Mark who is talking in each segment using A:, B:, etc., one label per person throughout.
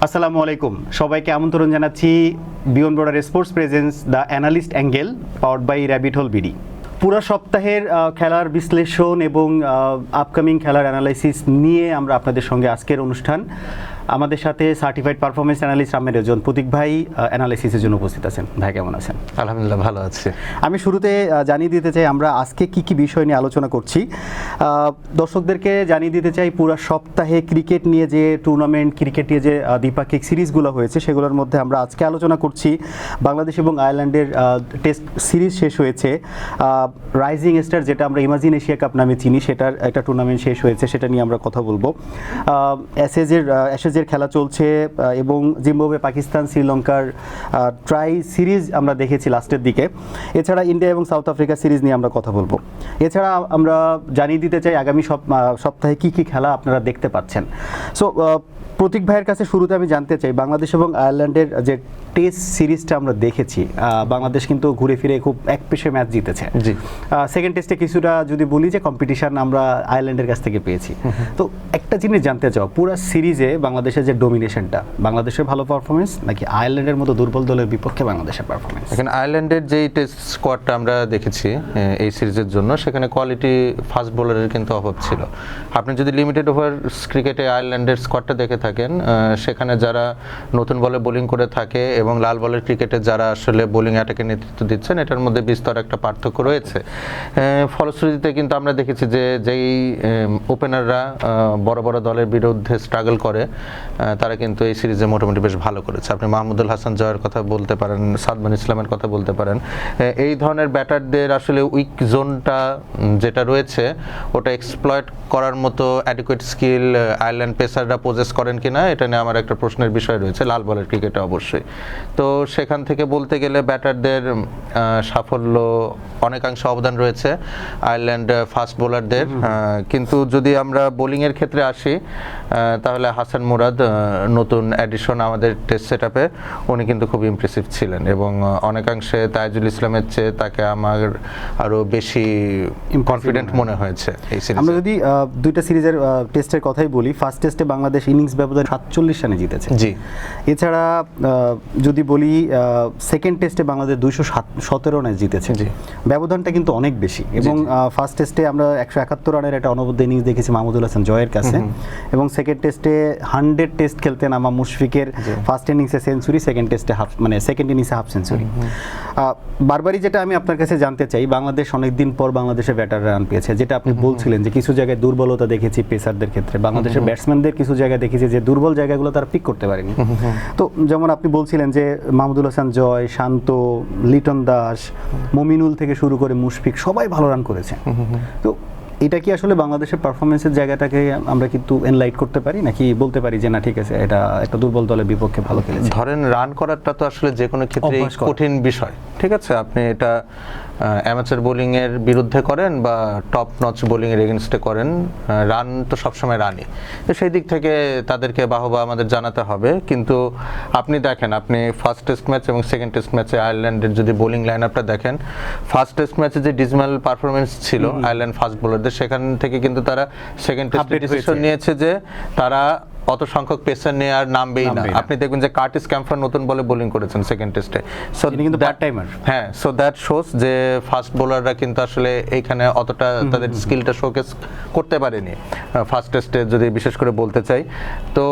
A: আসসালামু আলাইকুম, সবাইকে আমন্ত্রণ জানাচ্ছি beyond border sports presents the analyst angle powered by rabbit hole BD. পুরো সপ্তাহের খেলার বিশ্লেষণ এবং আপকামিং খেলার অ্যানালাইসিস নিয়ে আমরা আপনাদের সঙ্গে আজকের অনুষ্ঠান। আমাদের সাথে certified performance analyst Ahmed Rezon Pratik ভাই অ্যানালাইসিসের জন্য উপস্থিত আছেন। ভাই কেমন আছেন?
B: আলহামদুলিল্লাহ ভালো আছি।
A: আমি শুরুতে জানিয়ে দিতে চাই আমরা আজকে কি কি বিষয় নিয়ে আলোচনা করছি। দর্শকদেরকে জানিয়ে দিতে চাই পুরো সপ্তাহে ক্রিকেট নিয়ে যে টুর্নামেন্ট, ক্রিকেট নিয়ে যে দ্বিপাক্ষিক সিরিজগুলো হয়েছে সেগুলোর মধ্যে আমরা আজকে আলোচনা করছি বাংলাদেশ এবং আয়ারল্যান্ডের টেস্ট সিরিজ শেষ হয়েছে। রাইজিং স্টার যেটা আমরা ইমাজিন এশিয়া কাপ নামে চিনি, সেটার একটা টুর্নামেন্ট শেষ হয়েছে, সেটা নিয়ে আমরা কথা বলবো। অ্যাশেজের খেলা চলছে এবং জিম্বাবুয়ে, পাকিস্তান, শ্রীলঙ্কার ট্রাই সিরিজ আমরা দেখেছি লাস্টের দিকে। এছাড়া ইন্ডিয়া এবং সাউথ আফ্রিকা সিরিজ নিয়ে আমরা কথা বলবো। এছাড়া আমরা জানিয়ে দিতে চাই আগামী সপ্তাহে কি কি খেলা আপনারা দেখতে পাচ্ছেন। সো প্রতীক ভাইয়ের কাছে শুরুতে আমি জানতে চাই, বাংলাদেশ এবং আয়ারল্যান্ডের যে টেস্ট সিরিজটা আমরা দেখেছি, বাংলাদেশ কিন্তু ঘুরে ফিরে খুব একপেশে ম্যাচ জিতেছে।
B: জি,
A: সেকেন্ড টেস্টে কিছুটা যদি বলি যে কম্পিটিশন আমরা আয়ারল্যান্ডের কাছ থেকে পেয়েছি। তো একটা জিনিস জানতে চাও, পুরো সিরিজে বাংলাদেশের যে ডোমিনেশনটা, বাংলাদেশের ভালো পারফরমেন্স নাকি আয়ারল্যান্ডের মতো দুর্বল দলের বিপক্ষে বাংলাদেশের পারফরমেন্স?
B: এখানে আয়ারল্যান্ডের যেই টেস্ট স্কোয়াডটা আমরা দেখেছি এই সিরিজের জন্য, সেখানে কোয়ালিটি ফাস্ট বোলারের কিন্তু অভাব ছিল। আপনি যদি লিমিটেড ওভার ক্রিকেটে আয়ারল্যান্ডের স্কোয়াডটা দেখে থাকেন, সেখানে যারা নতুন বলে বোলিং করে থাকে এবং লাল বলের ক্রিকেটে যারা আসলে বোলিং অ্যাটাকে নেতৃত্ব দিচ্ছেন, এটার মধ্যে বিস্তর একটা পার্থক্য রয়েছে। ফলশ্রুতিতে কিন্তু আমরা দেখেছি যে যেই ওপেনাররা বড় বড় দলের বিরুদ্ধে স্ট্রাগল করে, তারা কিন্তু এই সিরিজে মোটামুটি বেশ ভালো করেছে। আপনি মাহমুদুল হাসান জয়ের কথা বলতে পারেন, সাদমান ইসলামের কথা বলতে পারেন। এই ধরনের ব্যাটারদের আসলে উইক জোনটা যেটা রয়েছে, ওটা এক্সপ্লয়েট করার মতো অ্যাডিকুয়েট স্কিল আয়ারল্যান্ড পেসাররা পজেস করেন কিনা, এটা নিয়ে আমার একটা প্রশ্নের বিষয় রয়েছে লাল বলের ক্রিকেটে অবশ্যই। তো সেখান থেকে বলতে গেলে ব্যাটারদের সাফল্য অনেকাংশে অবদান রয়েছে আয়ারল্যান্ড ফাস্ট বোলারদের। কিন্তু যদি আমরা বোলিংয়ের ক্ষেত্রে আসি, তাহলে হাসান মুরাদ নতুন অ্যাডিশন আমাদের টেস্ট সেটআপে, উনি কিন্তু খুব ইমপ্রেসিভ ছিলেন এবং অনেকাংশে তাইজুল ইসলামের চেয়ে তাকে আমার আরও বেশি কনফিডেন্ট মনে হয়েছে এই সিরিজে।
A: আমরা যদি দুইটা সিরিজের টেস্টের কথাই বলি, ফার্স্ট টেস্টে বাংলাদেশ ইনিংস ব্যবধান 47 রানে জিতেছে।
B: জি।
A: এছাড়া যদি বলি সেকেন্ড টেস্টে বাংলাদেশ 217 রানে জিতেছে।
B: জি।
A: ব্যবধানটা কিন্তু অনেক বেশি এবং ফার্স্ট টেস্টে আমরা 171 রানের একটা অনবদ্য ইনিংস দেখেছি মাহমুদুল হাসান জয়ের কাছে এবং সেকেন্ড টেস্টে 100 টেস্ট খেলতে নামা মুশফিকের ফার্স্ট ইনিংসে সেঞ্চুরি, সেকেন্ড টেস্টে সেকেন্ড ইনিংসে হাফ সেঞ্চুরি। বারবারই যেটা আমি আপনার কাছে জানতে চাই, বাংলাদেশ অনেকদিন পর বাংলাদেশের ব্যাটার রান পেয়েছে, যেটা আপনি বলছিলেন যে কিছু জায়গায় দুর্বলতা দেখেছি পেসারদের ক্ষেত্রে, বাংলাদেশের ব্যাটসম্যানদের কিছু জায়গায় দেখেছি যে দুর্বল জায়গাগুলো তারা পিক করতে পারেনি। তো যেমন আপনি বলছিলেন যে মাহমুদুল হাসান জয়, শান্ত, লিটন দাস, মমিনুল থেকে শুরু করে মুশফিক সবাই ভালো রান করেছে। তো এটা কি আসলে বাংলাদেশের পারফরমেন্সের জায়গাটাকে আমরা কিন্তু এনলাইট করতে পারি, নাকি বলতে পারি যে না ঠিক আছে এটা একটা দুর্বল দলের বিপক্ষে ভালো খেলেছে?
B: ধরেন রান করাটা তো আসলে যে কোনো ক্ষেত্রে কঠিন বিষয়, ঠিক আছে? আপনি এটা অ্যামাচার বোলিংয়ের বিরুদ্ধে করেন বা টপ নচ বোলিংয়ের এগেনস্টে করেন, রান তো সবসময় রানই। তো সেই দিক থেকে তাদেরকে বাহবা আমাদের জানাতে হবে। কিন্তু আপনি দেখেন, আপনি ফার্স্ট টেস্ট ম্যাচ এবং সেকেন্ড টেস্ট ম্যাচে আয়ারল্যান্ডের যদি বোলিং লাইন আপটা দেখেন, ফার্স্ট টেস্ট ম্যাচে যে ডিসমাল পারফরমেন্স ছিল আয়ারল্যান্ড ফাস্ট বোলারদের, সেখান থেকে কিন্তু তারা সেকেন্ড টেস্টে ডিসিশন নিয়েছে যে তারা অত সংখ্যক পেসার নিয়ে আর নামবেই না। আপনি দেখবেন যে কার্টিস ক্যাম্পার নতুন বলে বোলিং করেছেন সেকেন্ড টেস্টে, সো
A: কিন্তু পার্ট টাইমার।
B: হ্যাঁ, সো দ্যাট শোস যে ফাস্ট বোলাররা কিন্তু আসলে এইখানে অতটা তাদের স্কিলটা শোকেস করতে পারেনি ফার্স্ট টেস্টে, যদি বিশেষ করে বলতে চাই। তো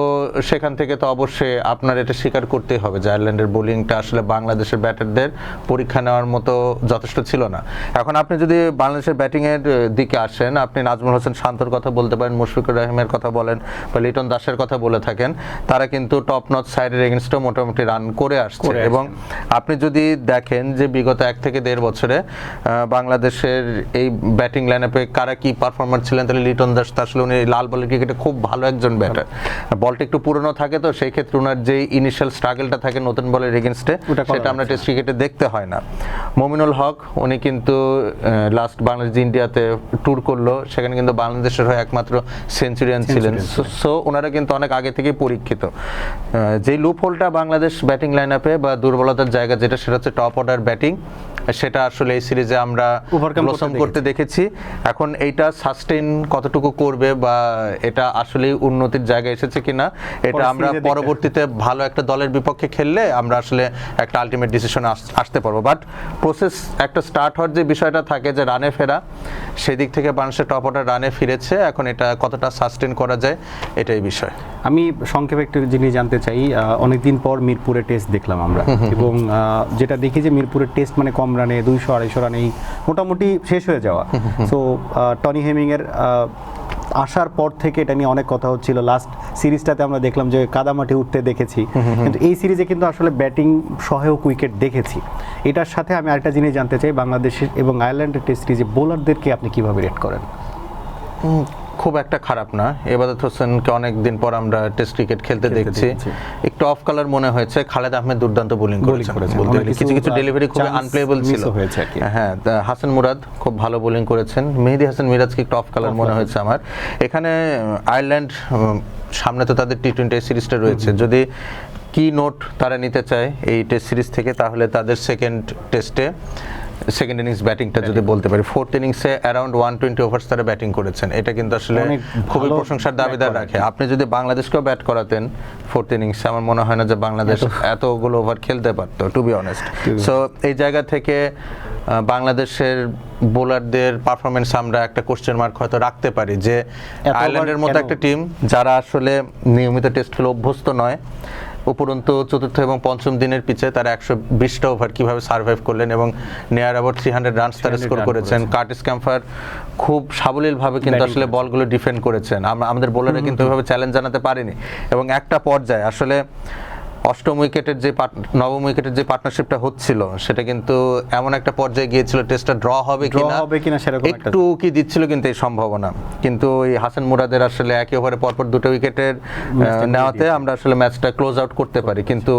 B: সেখান থেকে তো অবশ্যই আপনার এটা স্বীকার করতেই হবে যে আয়ারল্যান্ডের বোলিংটা আসলে বাংলাদেশের ব্যাটারদের পরীক্ষা নেওয়ার মতো যথেষ্ট ছিল না। এখন আপনি যদি বাংলাদেশের ব্যাটিংয়ের দিকে আসেন, আপনি নাজমুল হোসেন শান্তর কথা বলতে পারেন, মুশফিকুর রহিমের কথা বলেন বা লিটন দাসের কথা বলে থাকেন, তারা কিন্তু টপ নচ সাইডের এগেনস্টও মোটামুটি রান করে আসছে। এবং আপনি যদি দেখেন যে বিগত 1 থেকে 1.5 বছরে বাংলাদেশের এই ব্যাটিং লাইনআপে কারা কি পারফর্মার ছিলেন, তাহলে লিটন দাস তো আসলে উনি লাল বলের ক্রিকেটে খুব ভালো একজন ব্যাটার। বলটা একটু পুরনো থাকে, তো সেই ক্ষেত্রে ওনার যে ইনিশিয়াল স্ট্রাগলটা থাকে নতুন বলের এগেনস্টে, সেটা আমরা টেস্ট ক্রিকেটে দেখতে হয় না। মমিনুল হক, উনি কিন্তু লাস্ট বাংলাদেশ ইন্ডিয়াতে ট্যুর করলো, সেখানে কিন্তু বাংলাদেশের হয়ে একমাত্র সেঞ্চুরিয়ান ছিলেন। সো ওনারা কিন্তু অনেক আগে থেকেই পরীক্ষিত। যে লুপ হোলটা বাংলাদেশ ব্যাটিং লাইন আপে বা দুর্বলতার জায়গা যেটা, সেটা হচ্ছে টপ অর্ডার ব্যাটিং সেটা আসলে এই সিরিজে আমরা
A: Overcome করতে
B: ব্লসম করতে দেখেছি। এখন এইটা সাস্টেইন কতটুকু করবে বা এটা আসলে উন্নতির জায়গায় এসেছে কিনা এটা আমরা
A: সিরিজে দেখতে
B: পরবর্তীতে ভালো একটা দলের বিপক্ষে খেললে আমরা আসলে একটা আলটিমেট ডিসিশনে আসতে পারবো। বাট প্রসেস একটা স্টার্ট হওয়ার যে বিষয়টা থাকে যে রানে ফেরা, সেই দিক থেকে বাংলাদেশের টপ অর্ডার রানে ফিরেছে, এখন এটা কতটা সাস্টেইন করা যায় এটাই বিষয়।
A: আমি সংক্ষেপে একটু জিনিস জানতে চাই, অনেকদিন পর মিরপুরে টেস্ট দেখলাম আমরা, এবং যেটা দেখি যে মিরপুরের টেস্ট মানে কম রানে 200-250 রানেই মোটামুটি শেষ হয়ে যাওয়া। সো টনি হেমিংয়ের আসার পর থেকে এটা নিয়ে অনেক কথা হচ্ছিল। লাস্ট সিরিজটাতে আমরা দেখলাম যে কাদামাটি উঠতে দেখেছি, কিন্তু এই সিরিজে কিন্তু আসলে ব্যাটিং সহায়ক উইকেট দেখেছি। এটার সাথে আমি আরেকটা জিনিস জানতে চাই, বাংলাদেশের এবং আয়ারল্যান্ডের টেস্ট সিরিজে বোলারদেরকে আপনি কিভাবে রেট করেন?
B: খুব একটা খারাপ না। এবাদত হোসেনকে অনেক দিন পর আমরা টেস্ট ক্রিকেট খেলতে দেখছি। একটু অফ কালার মনে হয়েছে। খালেদ আহমেদ দুর্দান্ত বোলিং করেছেন, বলতে গেলে কিছু কিছু ডেলিভারি খুব আনপ্লেয়েবল ছিল। হ্যাঁ, হাসান মুরাদ খুব ভালো বোলিং করেছেন। মেহেদী হাসান মিরাজকে একটু অফ কালার মনে হয়েছে আমার। এখানে আয়ারল্যান্ড সামনে তো তাদের টি-20 সিরিজটা রয়েছে, যদি কি নোট তারা নিতে চায় এই টেস্ট সিরিজ থেকে, তাহলে তাদের সেকেন্ড ইনিংস ব্যাটিংটা যদি বলতে পারি, ফোর্থ ইনিংসে অ্যারাউন্ড 120 ওভার্স তারা ব্যাটিং করেছেন। এটা কিন্তু আসলে খুবই প্রশংসার দাবিদার রাখে। আপনি যদি বাংলাদেশকেও ব্যাট করাতেন ফোর্থ ইনিংসে, আমার মনে হয় না যে বাংলাদেশ এতগুলো ওভার খেলতে পারতো, টু বি অনেস্ট। সো এই জায়গা থেকে বাংলাদেশের বোলারদের পারফরমেন্স আমরা একটা কোশ্চেন মার্ক হয়তো রাখতে পারি, যে আয়ারল্যান্ডের মতো একটা টিম যারা আসলে নিয়মিত টেস্ট খেলে অভ্যস্ত নয়, উপরন্তু চতুর্থ এবং পঞ্চম দিনের পিচে তারা 120টা ওভার কিভাবে সার্ভাইভ করলেন এবং নিয়ার অ্যাবাউট 300 রানস তারা স্কোর করেছেন। কার্টিস ক্যাম্পার খুব সাবলীলভাবে কিন্তু আসলে বলগুলো ডিফেন্ড করেছেন। আমাদের বোলাররা কিন্তু ওইভাবে চ্যালেঞ্জ জানাতে পারেনি, এবং একটা পর্যায়ে আসলে নবম উইকেটের যে পার্টনারশিপটা হচ্ছিল সেটা কিন্তু এমন একটা পর্যায়ে গিয়েছিল, টেস্টটা ড্র হবে কিনা সেরকম একটু কি দিচ্ছিল কিন্তু এই সম্ভাবনা। কিন্তু এই হাসান মুরাদের আসলে একই ওভারে পরপর দুটো উইকেটের নেওয়াতে আমরা আসলে ম্যাচটা ক্লোজ আউট করতে পারি, কিন্তু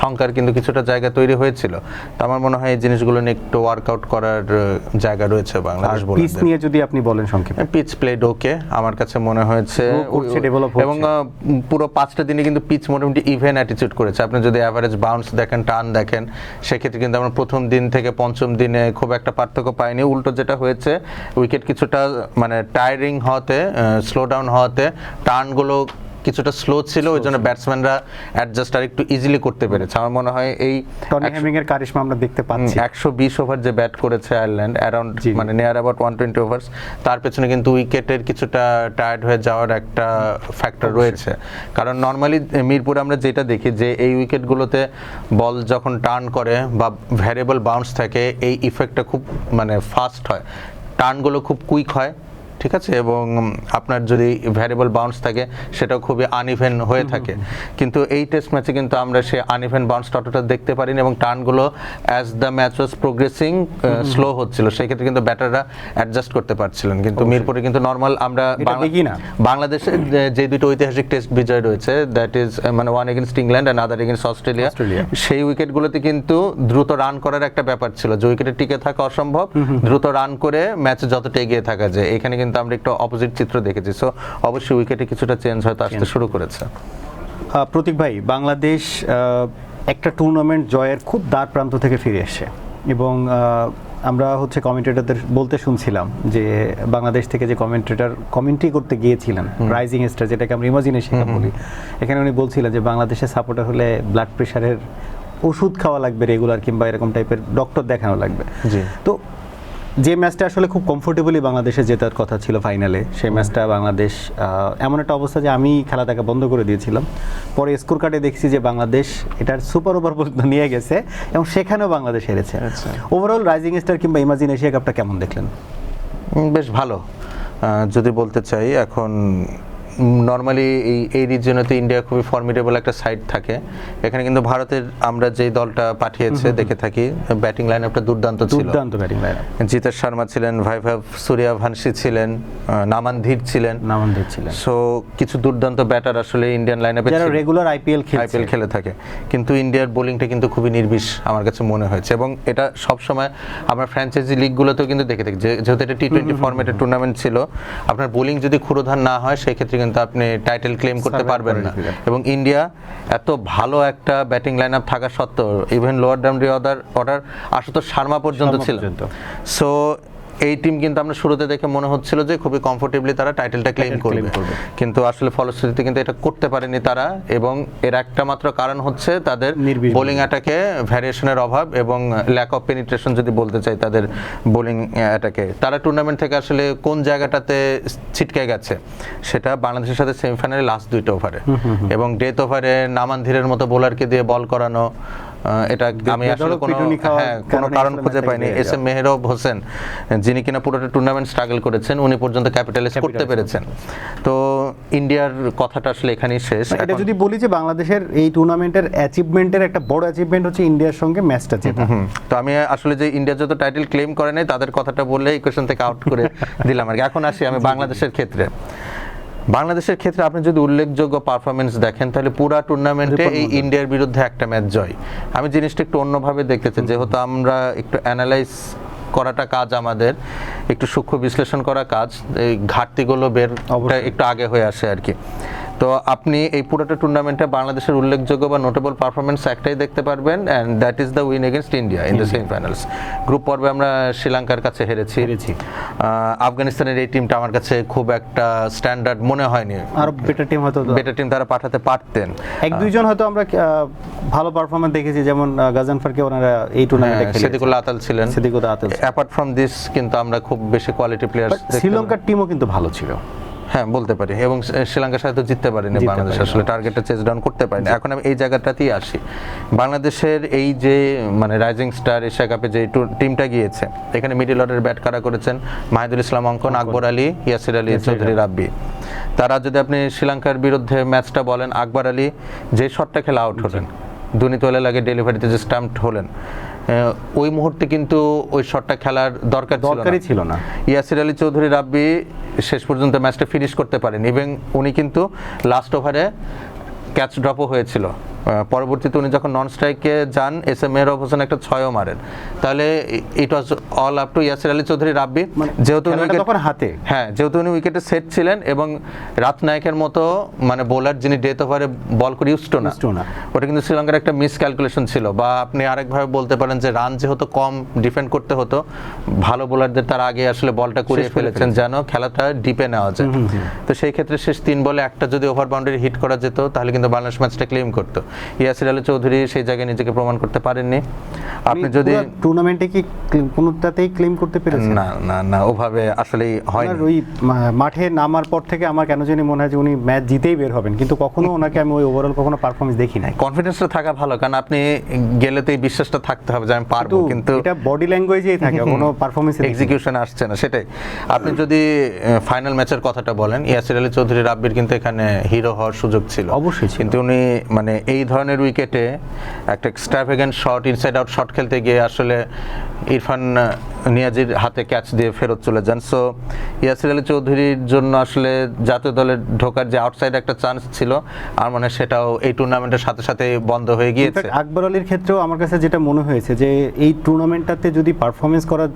B: সংখ্যার কিন্তু কিছুটা জায়গা তৈরি হয়েছিল। তো আমার মনে হয় এই জিনিসগুলো নিয়ে একটু ওয়ার্কআউট করার জায়গা রয়েছে বাংলাদেশ বোলারদের।
A: পিচ নিয়ে যদি আপনি বলেন সংক্ষেপে।
B: পিচ প্লেড ওকে আমার কাছে মনে হয়েছে, এবং পুরো 5টা দিনে কিন্তু পিচ মোটামুটি ইভেন অ্যাটিটিউড করেছে। আপনি যদি অ্যাভারেজ বাউন্স দেখেন, টার্ন দেখেন, সেক্ষেত্রে কিন্তু আমরা প্রথম দিন থেকে পঞ্চম দিনে খুব একটা পার্থক্য পাইনি। উল্টো যেটা হয়েছে, উইকেট কিছুটা মানে টায়ারিং হওয়াতে, স্লো ডাউন হওয়াতে টার্নগুলো কিছুটা স্লো ছিল, ওই জন্য ব্যাটসম্যানরা অ্যাডজাস্ট আর একটু ইজিলি করতে পেরেছে। আমার মনে হয় এই
A: টনি হেমিং এর কারিশমা আমরা দেখতে পাচ্ছি।
B: 120 ওভার যে ব্যাট করেছে আয়ারল্যান্ড, অ্যারাউন্ড মানে নিয়ার অ্যাবাউট 120 ওভার্স, তার পেছনে কিন্তু উইকেটের কিছুটা টায়ার্ড হয়ে যাওয়ার একটা ফ্যাক্টর রয়েছে। কারণ নর্মালি মিরপুরে আমরা যেটা দেখি যে এই উইকেটগুলোতে বল যখন টার্ন করে বা ভ্যারিয়েবল বাউন্স থাকে, এই ইফেক্টটা খুব মানে ফাস্ট হয়, টার্নগুলো খুব কুইক হয়, ঠিক আছে, এবং আপনার যদি ভ্যারিয়েবল বাউন্স থাকে সেটাও খুবই আনইভেন হয়ে থাকে। কিন্তু এই টেস্ট ম্যাচে কিন্তু আমরা সে আনইভেন বাউন্স ততটা দেখতে পারিনি, এবং টার্নগুলো as the match was progressing slow হচ্ছিল, সেই ক্ষেত্রে কিন্তু ব্যাটাররা অ্যাডজাস্ট করতে পারছিলেন। কিন্তু মিরপুরে কিন্তু নর্মাল আমরা বাংলাদেশের যে দুটো ঐতিহাসিক টেস্ট বিজয় রয়েছে, দ্যাট ইজ মানে one against England and other against Australia, সেই উইকেটগুলোতে কিন্তু দ্রুত রান করার একটা ব্যাপার ছিল, যে উইকেটে টিকে থাকা অসম্ভব, দ্রুত রান করে ম্যাচে যতটা এগিয়ে থাকা যায়। এখানে কিন্তু আমরা একটু অপোজিট চিত্র দেখেছি। সো অবশ্যই উইকেটে কিছুটা চেঞ্জ হয়তো আসতে শুরু করেছে।
A: প্রতীক ভাই, বাংলাদেশ একটা টুর্নামেন্ট জয়ের খুব দ্বার প্রান্ত থেকে ফিরে এসেছে, এবং আমরা কমেন্টেটরদের বলতে শুনছিলাম যে বাংলাদেশ থেকে যে কমেন্ট্রি করতে গিয়েছিলেন রাইজিং স্টার, যেটাকে আমরা ইমাজিনেশন বলি, এখানে উনি বলছিলেন যে বাংলাদেশের সাপোর্টার হলে ব্লাড প্রেশারের ওষুধ খাওয়া লাগবে রেগুলার, কিংবা এরকম টাইপের ডক্টর দেখানো লাগবে। তো যে ম্যাচটা আসলে খুব কমফোর্টেবলি বাংলাদেশে জেতার কথা ছিল ফাইনালে, সেই ম্যাচটা বাংলাদেশ এমন একটা অবস্থা যে আমি খেলা দেখা বন্ধ করে দিয়েছিলাম। পরে স্কোর কার্ডে দেখছি যে বাংলাদেশ এটার সুপার ওভার পর্যন্ত নিয়ে গেছে, এবং সেখানেও বাংলাদেশ হেরেছে। ওভারঅল রাইজিং স্টার কিংবা ইমাজিন এশিয়া কাপটা কেমন দেখলেন?
B: বেশ ভালো যদি বলতে চাই। এখন নর্মালি এই রিজিয়নে তো ইন্ডিয়া খুবই ফর্মিডেবল একটা সাইড থাকে। এখানে কিন্তু ভারতের আমরা যেই দলটা পাঠিয়েছে দেখে থাকি, ব্যাটিং লাইনআপটা দুর্দান্ত ছিল,
A: দুর্দান্ত ব্যাটিং লাইনআপ।
B: জিতেশ শর্মা ছিলেন, ভাইভাব সূর্যবংশী ছিলেন, নামান ধীর ছিলেন। সো কিছু দুর্দান্ত ব্যাটার আসলে ইন্ডিয়ান লাইনআপে
A: যারা রেগুলার আইপিএল
B: খেলে থাকে। কিন্তু ইন্ডিয়ার বোলিংটা কিন্তু খুবই নির্বিষ আমার কাছে মনে হয়েছে, এবং এটা সবসময় আমরা ফ্র্যাঞ্চাইজি লিগগুলোতেও কিন্তু দেখে থাকি, যেহেতু এটা টি-20 ফরম্যাটের টুর্নামেন্ট ছিল, আপনার বোলিং যদি ক্ষুরোধান না হয় সেই ক্ষেত্রে কিন্তু কিন্তু আপনি টাইটেল ক্লেম করতে
A: Survive
B: পারবেন
A: করেনি
B: না।
A: ক্রিকেট।
B: এবং ইন্ডিয়া এত ভালো একটা ব্যাটিং লাইন আপ থাকা সত্ত্বেও even lower down order Ashutosh Sharma পর্যন্ত ছিল। সো এই টিম কিন্তু আমরা শুরুতে দেখে মনে হচ্ছিল যে খুবই কমফোর্টেবলি তারা টাইটেলটা ক্লেম করবে, কিন্তু আসলে ফলশ্রুতিতে কিন্তু এটা করতে পারেনি তারা। এবং এর একটা মাত্র কারণ হচ্ছে তাদের
A: নির্বিষ
B: বোলিং অ্যাটাকে ভ্যারিয়েশনের অভাব এবং ল্যাক অফ পেনিট্রেশন যদি বলতে চাই তাদের বোলিং অ্যাটাকে। তারা টুর্নামেন্ট থেকে আসলে কোন জায়গাটাতে ছিটকে গেছে সেটা বাংলাদেশের সাথে সেমিফাইনালে লাস্ট 2টা ওভারে এবং ডেথ ওভারে নামান ধীরের মতো বোলারকে দিয়ে বল করানো, এটা আমি আসলে কোনো কারণ খুঁজে পাইনি। এস এম মেহরব হোসেন যিনি কিনা পুরোটা টুর্নামেন্ট স্ট্রাগল করেছেন, উনি পর্যন্ত ক্যাপিটালাইজ করতে পেরেছেন। তো ইন্ডিয়ার কথাটা আসলে এখানেই শেষ।
A: এটা যদি বলি যে বাংলাদেশের এই টুর্নামেন্টের অ্যাচিভমেন্টের একটা বড় অ্যাচিভমেন্ট হচ্ছে ইন্ডিয়ার সঙ্গে ম্যাচটা জেতা।
B: তো আমি আসলে যে ইন্ডিয়া যত টাইটেল ক্লেম করে নাই তাদের কথাটা বললে এই কোশ্চেন থেকে আউট করে দিলাম আর কি। এখন আসি আমি বাংলাদেশের ক্ষেত্রে। বাংলাদেশের ক্ষেত্রে আপনি যদি উল্লেখযোগ্য পারফরমেন্স দেখেন তাহলে পুরা টুর্নামেন্টে এই ইন্ডিয়ার বিরুদ্ধে একটা ম্যাচ জয়। আমি জিনিসটা একটু অন্যভাবে দেখতে চাই, যেহেতু আমরা একটু অ্যানালাইজ করাটা কাজ, আমাদের একটু সূক্ষ্ম বিশ্লেষণ করা কাজ, এই ঘাটতিগুলো বের একটু আগে হয়ে আসে আর কি। তো আপনি এই পুরোটা টুর্নামেন্টে বাংলাদেশের উল্লেখযোগ্য বা নোটেবল পারফরমেন্স একটাই দেখতে পারবেন, and that is the win against India in the semifinals. Group পর্বে আমরা শ্রীলঙ্কার কাছে হেরেছি। আফগানিস্তানের এই টিমটা আমার কাছে খুব একটা স্ট্যান্ডার্ড মনে হয়নি,
A: আরো বেটার টিম হয়তো
B: বেটার টিম তারা পাঠাতে পারতেন।
A: এক দুইজন হয়তো আমরা ভালো পারফরম্যান্স দেখেছি, যেমন গাজানফারকে ওনারা এই টুর্নামেন্টে খেলেছে,
B: সিদ্দিকুল্লাহ আতাল ছিলেন। অ্যাপার্ট ফ্রম দিস কিন্তু আমরা খুব বেশি কোয়ালিটি প্লেয়ার।
A: শ্রীলঙ্কার টিমও কিন্তু ভালো ছিল,
B: হ্যাঁ বলতে পারি, এবং শ্রীলঙ্কার সাথে জিততে পারেনি বাংলাদেশ, আসলে টার্গেটটা চেজ ডাউন করতে পারেনি। এখন আমি এই জায়গাটাতেই আসি, বাংলাদেশের এই যে মানে রাইজিং স্টার এশিয়া কাপে যে টিমটা গিয়েছে, এখানে মিডল অর্ডারের ব্যাট কারা করেছেন, মাহিদুল ইসলাম অঙ্কন, আকবর আলী, ইয়াসির আলী চৌধুরী রাব্বি। তারা যদি আপনি শ্রীলঙ্কার বিরুদ্ধে ম্যাচটা বলেন, আকবর আলী যে শটটা খেলে আউট হলেন, দুর্নীতিওয়ালা লাগে ডেলিভারিতে যে স্টাম্পড হলেন, ওই মুহূর্তে কিন্তু ওই শটটা খেলার দরকারই ছিল না। ইয়াসির আলী চৌধুরী রাব্বি শেষ পর্যন্ত ম্যাচটা ফিনিশ করতে পারেন, এবং উনি কিন্তু লাস্ট ওভারে ক্যাচ ড্রপও হয়েছিল। পরবর্তীতে উনি যখন নন স্ট্রাইকে যান, এস এম মেহরব হোসেন একটা 6ও মারেন। তাহলে it was all up to Yasir Ali Chowdhury Rabbi, যেহেতু উনি উইকেটে সেট ছিলেন এবং রাত নায়কের মতো মানে বোলার যিনি ডেথ ওভারে বল করে ইউজড না, ওটা কিন্তু শ্রীলঙ্কার একটা মিস ক্যালকুলেশন ছিল। বা আপনি আরেকভাবে বলতে পারেন যে রান যেহেতু কম ডিফেন্ড করতে হতো, ভালো বোলারদের তার আগে আসলে বলটা করিয়ে ফেলেছেন যেন খেলাটা ডিপে নেওয়া যায়। তো সেই ক্ষেত্রে শেষ 3 বলে একটা যদি ওভার বাউন্ডারি হিট করা যেত তাহলে কিন্তু বাংলাদেশ ম্যাচটা ক্লেম করতো। ইয়াসির আলী চৌধুরী সেই জায়গায় নিজেকে প্রমাণ করতে পারেননি। আপনি যদি
A: টুর্নামেন্টে কি কোনোটাতেই ক্লেম করতে পেরেছেন?
B: না ওভাবে আসলেই হয়নি।
A: ওই মাঠে নামার পর থেকে আমার কেন জানি মনে হয় যে উনি ম্যাচ জিতেই বের হবেন, কিন্তু কখনো ওনাকে আমি ওই ওভারঅল কখনো পারফরম্যান্স দেখি নাই।
B: কনফিডেন্সটা থাকা ভালো, কারণ আপনি গেলে তো এই বিশ্বাসটা থাকতে হবে যে আমি পারবো, কিন্তু
A: এটা বডি ল্যাঙ্গুয়েজেই থাকে, কোনো পারফরম্যান্স
B: এক্সিকিউশন আসছে না। সেটাই আপনি যদি ফাইনাল ম্যাচের কথাটা বলেন, ইয়াসির আলী চৌধুরী রাব্বির কিন্তু এখানে হিরো হওয়ার সুযোগ ছিল
A: অবশ্যই,
B: কিন্তু উনি মানে এই ধরনের উইকেটে একটা এক্সট্রাভ্যাগেন্ট শট, ইনসাইড আউট শট খেলতে গিয়ে আসলে ইরফান নিয়াজির হাতে ক্যাচ দিয়ে ফেরত চলে যান। সো ইয়াসির আলী চৌধুরীর জন্য আসলে জাতীয় দলে ঢোকার যে আউটসাইড একটা চান্স ছিল, আর মানে সেটাও এই টুর্নামেন্টের সাথে সাথে বন্ধ হয়ে গিয়েছে।
A: আকবর আলীর ক্ষেত্রেও আমার কাছে যেটা মনে হয়েছে যে এই টুর্নামেন্টটাতে যদি পারফরমেন্স করার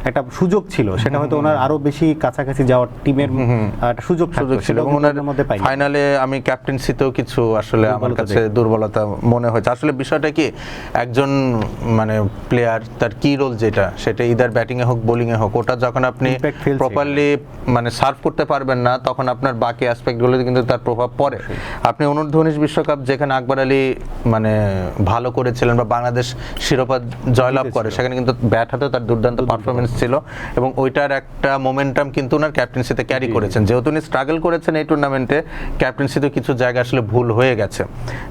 A: একটা সুযোগ ছিল, সেটা হয়তো ওনার আরো বেশি কাছাকাছি যাওয়ার টিমের একটা সুযোগ ছিল।
B: ফাইনালে আমি ক্যাপ্টেন্সিতেও কিছু আসলে আমার কাছে দুর্বলতা মনে হয়েছে। আসলে বিষয়টা কি, একজন মানে প্লেয়ার তার কি রোল যেটা, সেটা ইদার ব্যাটিং এ হোক বোলিং এ হোক, ওটা যখন আপনি প্রপারলি মানে সার্ভ করতে পারবেন না, তখন আপনার বাকি অ্যাসপেক্টগুলোতে কিন্তু তার প্রভাব পড়ে। আপনি অনূর্ধ্ব-19 বিশ্বকাপ যেখানে আকবর আলী মানে ভালো করেছিলেন বা বাংলাদেশ শিরোপা জয়লাভ করে, সেখানে কিন্তু ব্যাট হাতে তার দুর্দান্ত পারফরমেন্স ছিল এবং ওইটার একটা মোমেন্টাম কিন্তু ওনার ক্যাপ্টেন্সিতে ক্যারি করেছেন। যেহেতু উনি স্ট্রাগল করেছেন এই টুর্নামেন্টে, ক্যাপ্টেন্সিতে কিছু জায়গা আসলে ভুল হয়ে গেছে।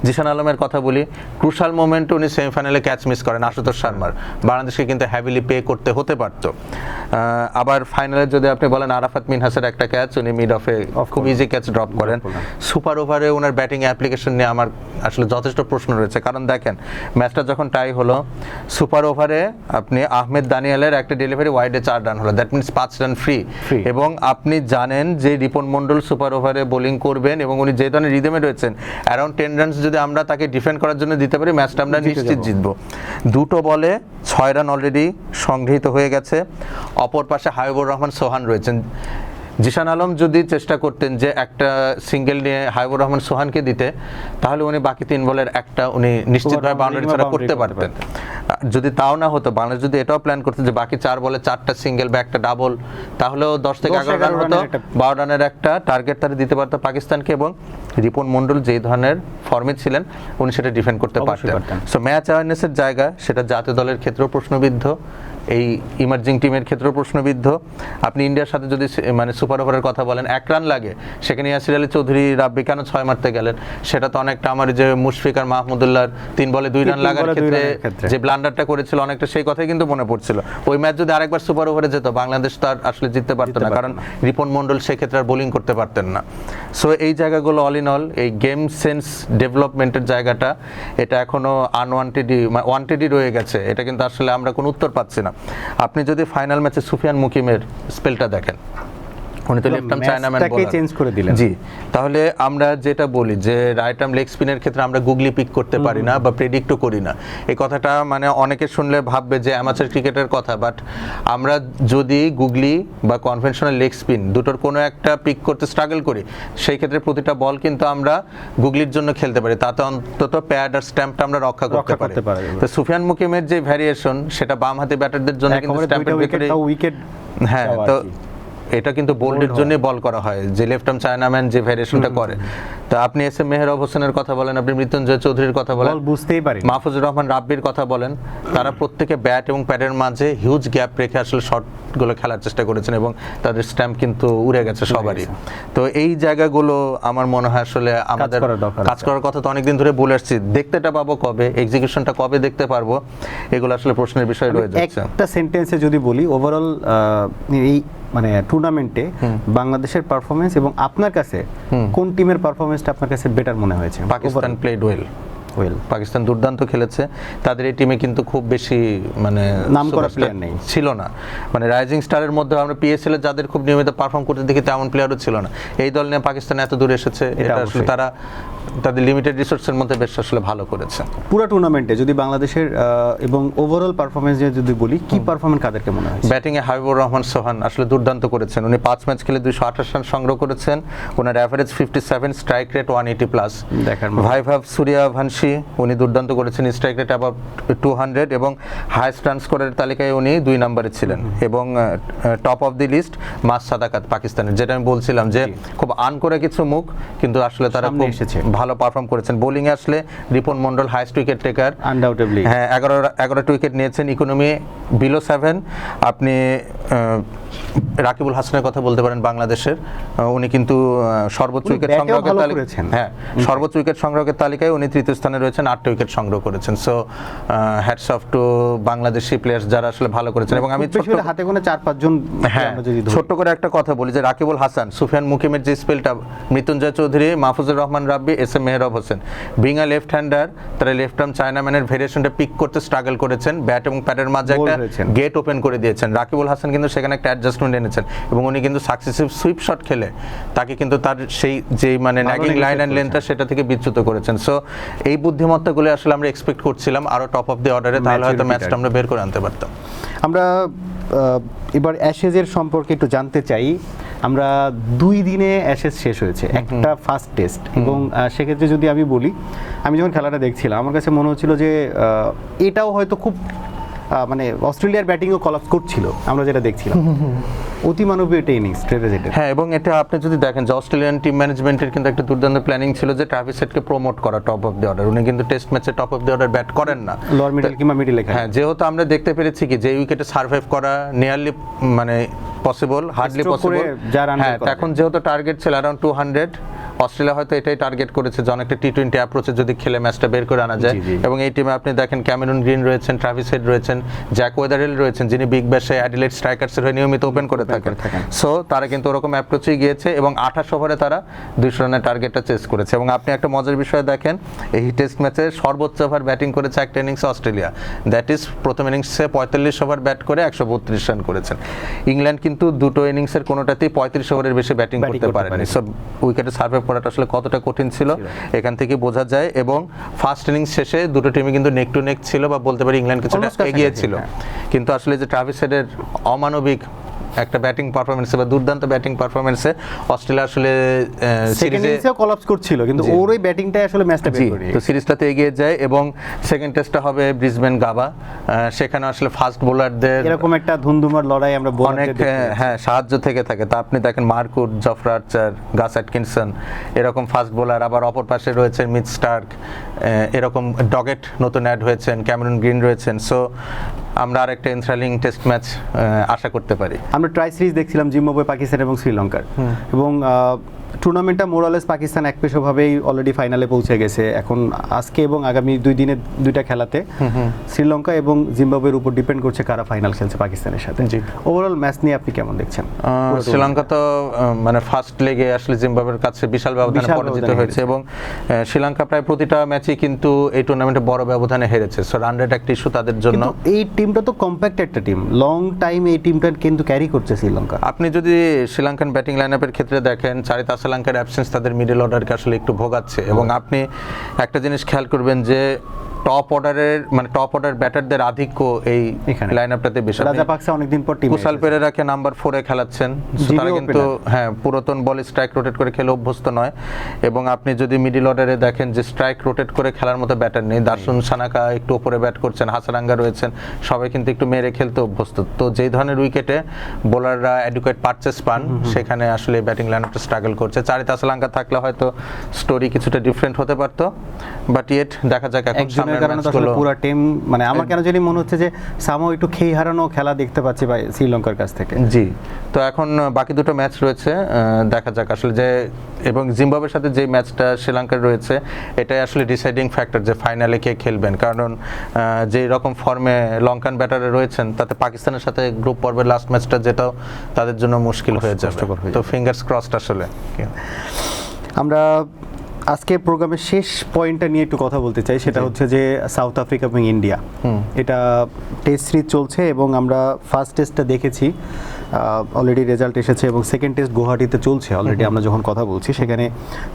B: জিশান আলমের কথা বলি, ক্রুশাল মোমেন্টে উনি সেমিফাইনালে ক্যাচ মিস করেন আশুতোষ শর্মার, বাংলাদেশকে কিন্তু হ্যাভিলি পে করতে হতে পারতো। আবার ফাইনালে যদি আপনি বলেন আরাফাত মিনহাসের একটা ক্যাচ, উনি মিড অফে খুব ইজি ক্যাচ ড্রপ করেন। সুপার ওভারে ওনার ব্যাটিং অ্যাপ্লিকেশন নিয়ে আমার আসলে যথেষ্ট প্রশ্ন রয়েছে, কারণ দেখেন ম্যাচটা যখন টাই হলো, সুপার ওভারে আপনি আহমেদ দানিয়ালের একটা ডেলিভারি ওয়াইডে 4 রান হলো, দ্যাট মিনস 5 রান ফ্রি। এবং আপনি জানেন যে রিপন মন্ডল সুপার ওভারে বোলিং করবেন এবং উনি যে ধরনের রিদমে রয়েছেন, অ্যারাউন্ড 10 রানস যদি আমরা তাকে ডিফেন্ড করার জন্য দিতে পারি, ম্যাচটা আমরা নিশ্চিত জিতবো। 2 বলে 6 রান অলরেডি সংগৃহীত হয়ে গেছে। অপর পাশে হাবিবুর রহমান সোহান রয়েছেন, জিশান আলম যদি চেষ্টা করতেন যে একটা সিঙ্গেল নিয়ে হাবিবুর রহমান সোহানকে দিতে, তাহলে উনি বাকি 3 বলের একটা উনি নিশ্চিতভাবে বাউন্ডারি ছাড়া করতে পারতেন। যদি তাও না হতো, বাংলাদেশ যদি এটাও প্ল্যান করতে যে বাকি 4 বলে 4টা সিঙ্গেল বা একটা ডাবল, তাহলেও 10 থেকে 11 রান হতো, 12 রানের একটা টার্গেট তারা দিতে পারতো পাকিস্তানকে। এবং রিপন মন্ডল যেই ধরনের ফর্মে ছিলেন উনি সেটা ডিফেন্ড করতে পারতেন। সো ম্যাচ অ্যাওয়ারনেসের জায়গা সেটা জাতীয় দলের ক্ষেত্রেও প্রশ্নবিদ্ধ, এই ইমার্জিং টিমের ক্ষেত্রেও প্রশ্নবিদ্ধ। আপনি ইন্ডিয়ার সাথে যদি মানে সুপার ওভারের কথা বলেন, 1 রান লাগে, সেখানে ইয়াসির আলী চৌধুরী রাব্বি কেন 6 মারতে গেলেন? সেটা তো অনেকটা আমার যে মুশফিক আর মাহমুদুল্লাহর 3 বলে 2 রান লাগার ক্ষেত্রে যে ব্লান্ডারটা করেছিল, অনেকটা সেই কথাই কিন্তু মনে পড়ছিল। ওই ম্যাচ যদি আরেকবার সুপার ওভারে যেত, বাংলাদেশ তো আর আসলে জিততে পারতো না, কারণ রিপন মন্ডল সেক্ষেত্রে আর বোলিং করতে পারতেন না। সো এই জায়গাগুলো অল ইন অল, এই গেম সেন্স ডেভেলপমেন্টের জায়গাটা, এটা এখনো ওয়ান্টেডই রয়ে গেছে। এটা কিন্তু আসলে আমরা কোনো উত্তর পাচ্ছি না। আপনি যদি ফাইনাল ম্যাচে সুফিয়ান মুকিমের স্পেলটা দেখেন, উনি তো left arm Chinaman bowler,
A: change করে দিলেন।
B: জি, তাহলে আমরা যেটা বলি যে রাইট আর্ম লেগ স্পিনের ক্ষেত্রে আমরা গুগলি পিক করতে পারি না বা প্রেডিক্টও করি না, এই কথাটা মানে অনেকে শুনলে ভাববে যে অ্যামাচার ক্রিকেটের কথা। বাট আমরা যদি গুগলি বা কনভেনশনাল লেগ স্পিন দুটোর কোনো একটা পিক করতে স্ট্রাগল করি, সেই ক্ষেত্রে প্রতিটা বল কিন্তু আমরা গুগলির জন্য খেলতে পারি, তাতে অন্তত প্যাড আর স্ট্যাম্পটা আমরা রক্ষা করতে পারি। তো সুফিয়ান মুকিমের যে ভ্যারিয়েশন, সেটা বাম হাতি ব্যাটারদের জন্য কিন্তু স্ট্যাম্পের ভিতরে উইকেট, হ্যাঁ, তো এটা কিন্তু বোল্ডের জন্য বল করা হয়, যে লেফট আর্ম চায়নাম্যান যে ভ্যারিয়েশনটা করে। তো আপনি এস এম মেহরাব হোসেনের কথা বলেন, আপনি মৃত্যুঞ্জয় চৌধুরীর কথা বলেন,
A: বুঝতেই পারি,
B: মাহফুজুর রহমান রাব্বির কথা বলেন, তারা প্রত্যেকে ব্যাট এবং প্যাডের মাঝে হিউজ গ্যাপ রেখে আসলে শটগুলো খেলার চেষ্টা করেছেন এবং তাদের স্ট্যাম্প কিন্তু উড়ে গেছে সবারই। তো এই জায়গাগুলো আমার মনে হয় আসলে আমাদের কাজ করার কথা তো অনেকদিন ধরে বলে আসছি, দেখতেটা পাবো কবে, এক্সিকিউশনটা কবে দেখতে পারবো, এগুলো আসলে প্রশ্নের বিষয় রয়ে যাচ্ছে।
A: একটা সেন্টেন্সে যদি বলি, ওভারঅল এই মানে টুর্নামেন্টে বাংলাদেশের পারফরমেন্স এবং আপনার কাছে কোন টিমের পারফরমেন্সটা আপনার কাছে বেটার মনে হয়েছে?
B: Pakistan played well. পাকিস্তান দুর্দান্ত খেলেছে, তাদের এই টিমে কিন্তু খুব বেশি মানে
A: নামকরা প্লেয়ার নেই,
B: ছিল না। মানে রাইজিং স্টারের মধ্যে আমরা পিএসএল এ যাদের খুব নিয়মিত পারফর্ম করতে দেখি তেমন প্লেয়ারও ছিল না। এই দল নিয়ে পাকিস্তান এত দূর এসেছে, এটা আসলে তারা তাদের লিমিটেড রিসোর্সের মধ্যে বেশ আসলে ভালো করেছে।
A: পুরো টুর্নামেন্টে যদি বাংলাদেশের এবং ওভারঅল পারফরমেন্স যদি বলি, কি পারফরমেন্স কাদেরকে মনে হয়?
B: ব্যাটিং এ হাবিবুর রহমান সোহান আসলে দুর্দান্ত করেছেন। উনি 5 ম্যাচ খেলে 228 রান সংগ্রহ করেছেন, ওনার average 57, strike rate 180 plus. Vaibhav Suryavanshi উনি দুর্দান্ত করেছেন, স্ট্রাইক রেট অ্যাবাউট 200 এবং হাইয়েস্ট রান স্কোরের তালিকায় উনি 2 নম্বরে ছিলেন। এবং টপ অফ দি লিস্ট মাস সাদাকাত পাকিস্তানের, যেটা আমি বলছিলাম যে খুব আন করে কিছু মুখ, কিন্তু আসলে তারা খুব ভালো পারফর্ম করেছেন। বোলিং এ আসলে Ripon Mondal highest wicket taker,
A: undoubtedly,
B: হ্যাঁ, 11টা উইকেট নিয়েছেন। Economy below 7। আপনি রাকিবুল হাসানের কথা বলতে পারেন বাংলাদেশের, উনি কিন্তু সর্বোচ্চ উইকেট সংগ্রহের তালিকায়, হ্যাঁ, সর্বোচ্চ উইকেট সংগ্রহের তালিকায় উনি 3য় স্থানে রয়েছেন, 8টা উইকেট সংগ্রহ করেছেন। So hats off to Bangladeshi players যারা আসলে ভালো করেছেন। এবং আমি
A: হাতে গোনা 4-5 জন,
B: হ্যাঁ, ছোট্ট করে একটা কথা বলি যে রাকিবুল হাসান, সুফিয়ান মুকিমের যে স্পেলটা, Mrityunjoy Chowdhury, Mahfuzur Rahman Rabbi, S M Mehrab Hossain, being a left hander, তারা লেফট আর্ম চায়নাম্যানের ভেরিয়েশনটা পিক করতে স্ট্রাগল করেছেন, ব্যাট এবং প্যাডের মাঝে একটা গেট ওপেন করে দিয়েছেন। রাকিবুল হাসান কিন্তু সেখানে একটা অ্যাডজাস্টমেন্ট এনেছেন এবং উনি কিন্তু সাকসেসিভ সুইপ শট খেলে তাকে কিন্তু তার সেই যে মানে ন্যাগিং লাইন অ্যান্ড লেন্থটা সেটা থেকে বিচ্যুত করেছেন। সো এই বুদ্ধিমত্তাগুলো আসলে আমরা এক্সপেক্ট করছিলাম আরো টপ অফ দি অর্ডারে, তাহলে হয়তো ম্যাচটা আমরা বের করে আনতে পারতাম।
A: আমরা এবার অ্যাশেজের সম্পর্কে একটু জানতে চাই। আমরা 2 দিনে অ্যাশেজ শেষ হয়েছে, একটা ফার্স্ট টেস্ট, এবং সেক্ষেত্রে যদি আমি বলি, আমি যখন খেলাটা দেখছিলাম আমার কাছে মনে হচ্ছিল যে এটাও হয়তো খুব মানে অস্ট্রেলিয়ার ব্যাটিংও কলাপস করছিল, আমরা যেটা দেখছিলাম অতিমানবীয় একটা ইনিংস ট্রেভিস হেডের।
B: হ্যাঁ, এবং এটা আপনি যদি দেখেন যে অস্ট্রেলিয়ান টিম ম্যানেজমেন্টের কিন্তু একটা দুর্দান্ত প্ল্যানিং ছিল যে ট্রেভিস হেডকে প্রমোট করা টপ অফ দি অর্ডার। উনি কিন্তু টেস্ট ম্যাচে top of the order bat করেন না,
A: লোয়ার মিডল কিংবা মিডলে।
B: হ্যাঁ, যেহেতু আমরা দেখতে পেরেছি কি যে উইকেটে সার্ভাইভ করা নিয়ারলি মানে পসিবল, হার্ডলি পসিবল। হ্যাঁ, এখন যেহেতু টার্গেট ছিল অ্যারাউন্ড 200, অস্ট্রেলিয়া হয়তো এটাই টার্গেট করেছে যে অনেকটা টি20 অ্যাপ্রোচে যদি খেলে ম্যাচটা বের করে আনা যায়। এবং এই টিমে আপনি দেখেন ক্যামেরুন গ্রিন রয়েছেন, ট্রাভিস হেড রয়েছেন, জ্যাক ওয়েদারেল রয়েছেন, যিনি বিগ ব্যাশে অ্যাডিলেড স্ট্রাইকার্সের হয়ে নিয়মিত ওপেন করে থাকেন। সো তারা কিন্তু ওরকম অ্যাপ্রোচেই গিয়েছে এবং 28 ওভারে তারা 200 রানের টার্গেটটা চেস করেছে। এবং আপনি একটা মজার বিষয় দেখেন, এই টেস্ট ম্যাচে সর্বোচ্চ ওভার ব্যাটিং করেছে একটা ইনিংসে অস্ট্রেলিয়া, দ্যাট ইজ প্রথম ইনিংসে 45 ওভার ব্যাট করে 132 রান করেছেন। ইংল্যান্ড কিন্তু দুটো ইনিংসের কোনোটাতেই 35 ওভারের বেশি ব্যাটিং করতে পারেনি। সো উইকেটে সার্ভাইভ করাটা আসলে কতটা কঠিন ছিল এখান থেকে বোঝা যায়। এবং ফার্স্ট ইনিংস শেষে দুটো টিমই কিন্তু নেক টু নেক ছিল, বা বলতে পারি ইংল্যান্ড কিছুটা এগিয়ে ছিল, কিন্তু আসলে যে ট্রাভিস হেডের অমানবিক একটা ব্যাটিং পারফরমেন্সে বা দুর্দান্ত ব্যাটিং পারফরমেন্সে অস্ট্রেলিয়া আসলে
A: সেকেন্ড
B: সিরিজে
A: ইনিংসেও কলাপস করছিল, কিন্তু ওর ওই ব্যাটিংটাই আসলে ম্যাচটা বের করে
B: তো সিরিজটাতে এগিয়ে যায় এবং সেকেন্ড টেস্টটা হবে ব্রিসবেন গাবা। সেখানে আসলে ফাস্ট বোলারদের
A: এরকম একটা ধুমধুমার লড়াই আমরা
B: অনেক হ্যাঁ সাহায্য থেকে থাকে। তা আপনি দেখেন মার্কুট, জফরা আর্চার, গাস অ্যাটকিনসন এরকম ফাস্ট বোলার, আবার অপর পাশে রয়েছেন মিচ স্টার্ক, এরকম ডগেট নতুন অ্যাড হয়েছেন, ক্যামেরন গ্রিন রয়েছেন। সো আমরা আরেকটা এনথ্রালিং টেস্ট ম্যাচ আশা করতে পারি।
A: আমরা ট্রাই সিরিজ দেখছিলাম জিম্বাবুয়ে, পাকিস্তান এবং শ্রীলঙ্কার, এবং টুর্নামেন্টটা মোরালেস পাকিস্তান একপেশভাবেই অলরেডি ফাইনালে পৌঁছে গেছে। এখন আজকে এবং আগামী 2 দিনের 2টা খেলাতে শ্রীলঙ্কা এবং জিম্বাবুয়ের উপর ডিপেন্ড করছে কারা ফাইনাল খেলছে পাকিস্তানের সাথে। ওভারঅল ম্যাচ নিয়ে আপনি কেমন দেখছেন?
B: শ্রীলঙ্কা তো মানে ফার্স্ট লেগে আসলে জিম্বাবুয়ের কাছে বিশাল ব্যবধানে পরাজিত হয়েছে এবং শ্রীলঙ্কা প্রায় প্রতিটা ম্যাচই কিন্তু এই টুর্নামেন্টে বড় ব্যবধানে হেরেছে। সো রান রেট একটা ইস্যু তাদের জন্য।
A: এই টিমটা তো কম্প্যাক্ট একটা টিম, লং টাইম এই টিমটা কিন্তু ক্যারি করছে শ্রীলঙ্কা।
B: আপনি যদি শ্রীলঙ্কান ব্যাটিং লাইনআপের ক্ষেত্রে দেখেন, চারিত আসালাঙ্কার অ্যাবসেন্স তাদের মিডল অর্ডারকে আসলে একটু ভোগাচ্ছে। এবং আপনি একটা জিনিস খেয়াল করবেন যে টপ অর্ডার ব্যাটারদের আধিক্য এই লাইনআপটাতে বেশি।
A: রাজাপাকসা অনেকদিন পর টিমে
B: কুশাল পেরেরাকে নাম্বার 4 এ খেলাচ্ছেন। তারা কিন্তু পুরাতন বল স্ট্রাইক রোটেট করে খেলে অভ্যস্ত নয়। এবং আপনি যদি মিডল অর্ডারে দেখেন যে স্ট্রাইক রোটেট করে খেলার মতো ব্যাটার নেই। দার্শন সানাকা একটু উপরে ব্যাট করছেন, হাসারাঙ্গা রয়েছেন, সবাই কিন্তু একটু মেরে খেলতে অভ্যস্ত। তো যেই ধরনের উইকেটে বোলাররা অ্যাডুকুয়েট পারচেস পান, সেখানে আসলে ব্যাটিং লাইনআপটা স্ট্রাগল করছে। চারিত আসালাঙ্কা থাকলে হয়তো স্টোরি কিছুটা ডিফারেন্ট হতে পারতো, বাট ইয়েট দেখা যাক এখন
A: কারণে তো আসলে পুরো টিম, মানে আমার কেন জানি মনে হচ্ছে যে সামো একটু খেই হারানো খেলা দেখতে পাচ্ছি ভাই শ্রীলঙ্কার কাছ থেকে।
B: জি, তো এখন বাকি দুটো ম্যাচ রয়েছে, দেখা যাক আসলে যে, এবং জিম্বাবুয়ের সাথে যে ম্যাচটা শ্রীলঙ্কার রয়েছে এটাই আসলে ডিসাইডিং ফ্যাক্টর যে ফাইনালে কে খেলবেন। কারণ যে রকম ফর্মে লঙ্কান ব্যাটারে রয়েছেন, তাতে পাকিস্তানের সাথে গ্রুপ পর্বের লাস্ট ম্যাচটা যেটাও তাদের জন্য মুশকিল হয়ে যাবে। তো ফিঙ্গার্স ক্রসড আসলে।
A: আমরা আজকে প্রোগ্রামের শেষ পয়েন্টটা নিয়ে একটু কথা বলতে চাই, সেটা হচ্ছে যে সাউথ আফ্রিকা এবং ইন্ডিয়া, এটা টেস্ট সিরিজ চলছে এবং আমরা ফার্স্ট টেস্টটা দেখেছি, অলরেডি রেজাল্ট এসেছে, এবং সেকেন্ড টেস্ট গুয়াহাটিতে চলছে অলরেডি। আমরা যখন কথা বলছি সেখানে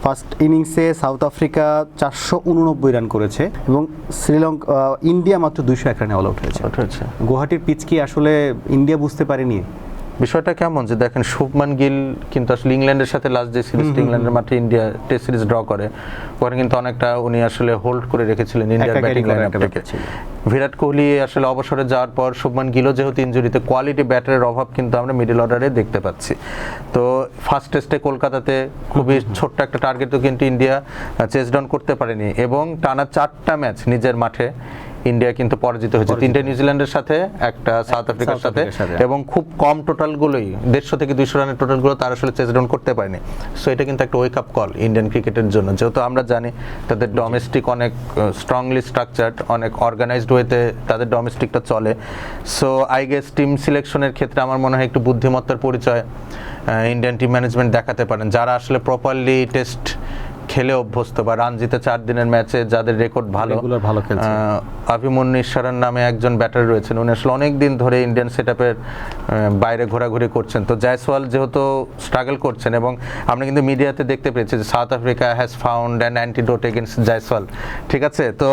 A: ফার্স্ট ইনিংসে সাউথ আফ্রিকা 489 রান করেছে এবং ইন্ডিয়া মাত্র 201 রানে অল আউট হয়েছে। গুয়াহাটির পিচ কি আসলে ইন্ডিয়া বুঝতে পারেনি?
B: বিষয়টা কেমন যে দেখেন, শুভমান গিল কিন্তু আসলে ইংল্যান্ডের সাথে লাস্ট যে সিরিজ ইংল্যান্ডের মাঠে ইন্ডিয়া টেস্ট সিরিজ ড্র করে, ওখানে কিন্তু অনেকটা উনি আসলে হোল্ড করে রেখেছিলেন ইন্ডিয়ার ব্যাটিং লাইনআপটাকে। বিরাট কোহলি আসলে অবসরে যাওয়ার পর শুভমান গিলও যেহেতু ইনজুরিতে, কোয়ালিটি ব্যাটারের অভাব কিন্তু আমরা মিডল অর্ডারে দেখতে পাচ্ছি। তো ফার্স্ট টেস্টে কলকাতাতে খুবই ছোট্ট একটা টার্গেটও কিন্তু ইন্ডিয়া চেস ডাউন করতে পারেনি এবং টানা 4টা ম্যাচ নিজের মাঠে ইন্ডিয়া কিন্তু পরাজিত হয়েছে, 3টে নিউজিল্যান্ডের সাথে, একটা সাউথ আফ্রিকার সাথে, এবং খুব কম টোটালগুলোই 150 থেকে 200 রানের টোটালগুলো তারা আসলে চেস ডাউন করতে পারেনি। সো এটা কিন্তু একটা ওয়েক আপ কল ইন্ডিয়ান ক্রিকেটের জন্য, যেহেতু আমরা জানি তাদের ডোমেস্টিক অনেক স্ট্রংলি স্ট্রাকচার্ড, অনেক অর্গানাইজড ওয়েতে তাদের ডোমেস্টিকটা চলে। সো আই গেস টিম সিলেকশনের ক্ষেত্রে আমার মনে হয় একটু বুদ্ধিমত্তার পরিচয় ইন্ডিয়ান টিম ম্যানেজমেন্ট দেখাতে পারেন, যারা আসলে প্রপারলি টেস্ট খেলে অভ্যস্ত বা রান জিতে 4 দিনের ম্যাচে যাদের রেকর্ড ভালো খেলছে। অভিমন্যু ঈশ্বরের নামে একজন ব্যাটার রয়েছেন, উনি আসলে অনেক দিন ধরে ইন্ডিয়ান সেটআপের বাইরে ঘোরাঘুরি করছেন। তো জয়সওয়াল যেহেতু স্ট্রাগল করছেন, এবং আমরা কিন্তু মিডিয়াতে দেখতে পেয়েছি যে south Africa has found an antidote against Jaiswal, ঠিক আছে। তো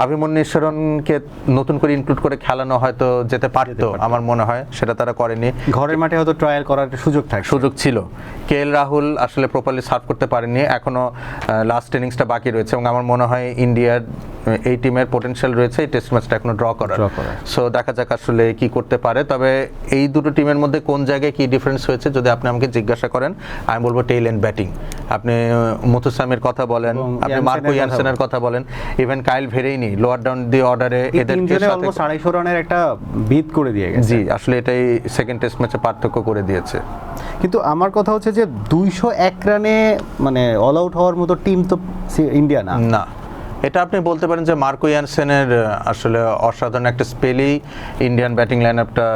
B: অভিমন্যু ঈশ্বরনকে নতুন করে ইনক্লুড করে খেলানো হয়তো যেতে পারতো, আমার মনে হয় সেটা তারা করেনি।
A: ঘরের মাঠে হয়তো ট্রায়াল করার সুযোগ
B: ছিল। KL রাহুল আসলে প্রপারলি সার্ভ করতে পারেনি, এখনো লাস্ট ইনিংসটা বাকি রয়েছে, এবং আমার মনে হয় ইন্ডিয়ার এই টিমের পোটেনশিয়াল রয়েছে এই টেস্ট ম্যাচটা এখনো ড্র করার। সো দেখা যাক আসলে কি করতে পারে। তবে এই দুটো টিমের মধ্যে কোন জায়গায় কি ডিফারেন্স হয়েছে যদি আপনি আমাকে জিজ্ঞাসা করেন, আমি বলবো টেইল এন্ড ব্যাটিং। আপনি মুথুসামির কথা বলেন, আপনি মার্কো ইয়ানসেনের কথা বলেন, even Kyle Verreynne lower down the অর্ডারে
A: এদেরকে অলমোস্ট 250 রানের একটা বিট করে দিয়ে গেছে।
B: জি, আসলে এটাই সেকেন্ড টেস্ট ম্যাচে পার্থক্য করে দিয়েছে।
A: কিন্তু আমার কথা হচ্ছে যে 201 রানে মানে অল আউট হওয়ার মতো টিম তো ইন্ডিয়া না।
B: এটা আপনি বলতে পারেন যে মার্কো ইয়ানসেনের আসলে অসাধারণ একটা স্পেলেই ইন্ডিয়ান ব্যাটিং লাইনআপটা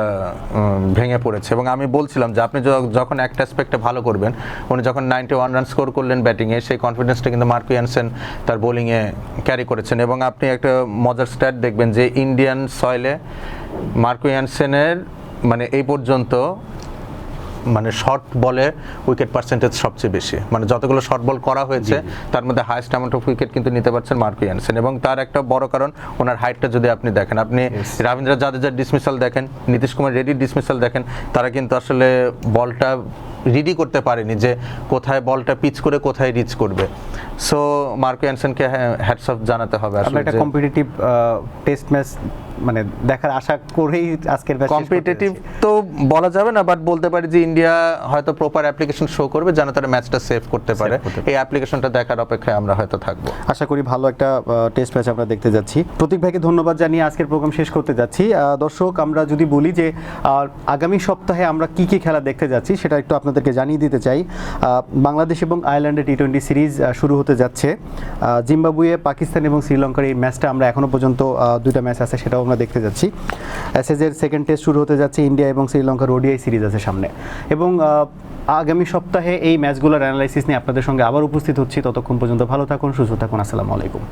B: ভেঙে পড়েছে। এবং আমি বলছিলাম যে আপনি যখন একটা অ্যাসপেক্টে ভালো করবেন, উনি যখন 91 রান স্কোর করলেন ব্যাটিংয়ে, সেই কনফিডেন্সটা কিন্তু মার্কো ইয়ানসেন তার বোলিংয়ে ক্যারি করেছেন। এবং আপনি একটা মজার স্ট্যাট দেখবেন যে ইন্ডিয়ান সয়েলে মার্কো ইয়ানসেনের মানে এই পর্যন্ত মানে শর্ট বলে উইকেট পার্সেন্টেজ সবচেয়ে বেশি, মানে যতগুলো শর্ট বল করা হয়েছে তার মধ্যে হাইয়েস্ট অ্যামাউন্ট অফ উইকেট কিন্তু নিতে পারছেন মার্কো ইয়ানসেন। এবং তার একটা বড় কারণ ওনার হাইটটা যদি আপনি দেখেন, আপনি রবীন্দ্র জাদেজার ডিসমিসাল দেখেন, নীতিশ কুমার রেড্ডির ডিসমিসাল দেখেন, তারা কিন্তু আসলে বলটা রেডি করতে পারেনি যে কোথায় বলটা পিচ করে কোথায় রিচ করবে। সো মার্কো ইয়ানসেনকে হ্যাটস অফ জানাতে হবে
A: আমরা
B: আসলে।
A: একটা কম্পিটিটিভ টেস্ট ম্যাচ মানে দেখার আশা করেই আজকের ম্যাচ
B: কম্পিটিটিভ তো বলা যাবে না, বাট বলতে পারি যে ইন্ডিয়া হয়তো প্রপার অ্যাপ্লিকেশন শো করবে যেন তারা ম্যাচটা সেভ করতে পারে। এই অ্যাপ্লিকেশনটা দেখার অপেক্ষায় আমরা হয়তো থাকবো।
A: আশা করি ভালো একটা টেস্ট ম্যাচ আমরা দেখতে যাচ্ছি। প্রতীক ভাইকে ধন্যবাদ জানিয়ে আজকের প্রোগ্রাম শেষ করতে যাচ্ছি। দর্শক, আমরা যদি বলি যে আগামী সপ্তাহে আমরা কি কি খেলা দেখতে যাচ্ছি সেটা একটু আপনাদেরকে জানিয়ে দিতে চাই। বাংলাদেশ এবং আয়ারল্যান্ডের টি-20 সিরিজ শুরু হতে যাচ্ছে। জিম্বাবুয়ে, পাকিস্তান এবং শ্রীলঙ্কার এই ম্যাচটা আমরা এখনো পর্যন্ত দুইটা ম্যাচ আছে, সেটাও আমরা দেখতে যাচ্ছি। এসএসের সেকেন্ড টেস্ট শুরু হতে যাচ্ছে, ইন্ডিয়া এবং শ্রীলঙ্কার ওডিআই সিরিজ আছে সামনে। এবং আগামী সপ্তাহে এই ম্যাচগুলোর অ্যানালাইসিস নিয়ে আপনাদের সঙ্গে আবার উপস্থিত হচ্ছি। ততক্ষণ পর্যন্ত ভালো থাকুন, সুস্থ থাকুন। আসসালামু আলাইকুম।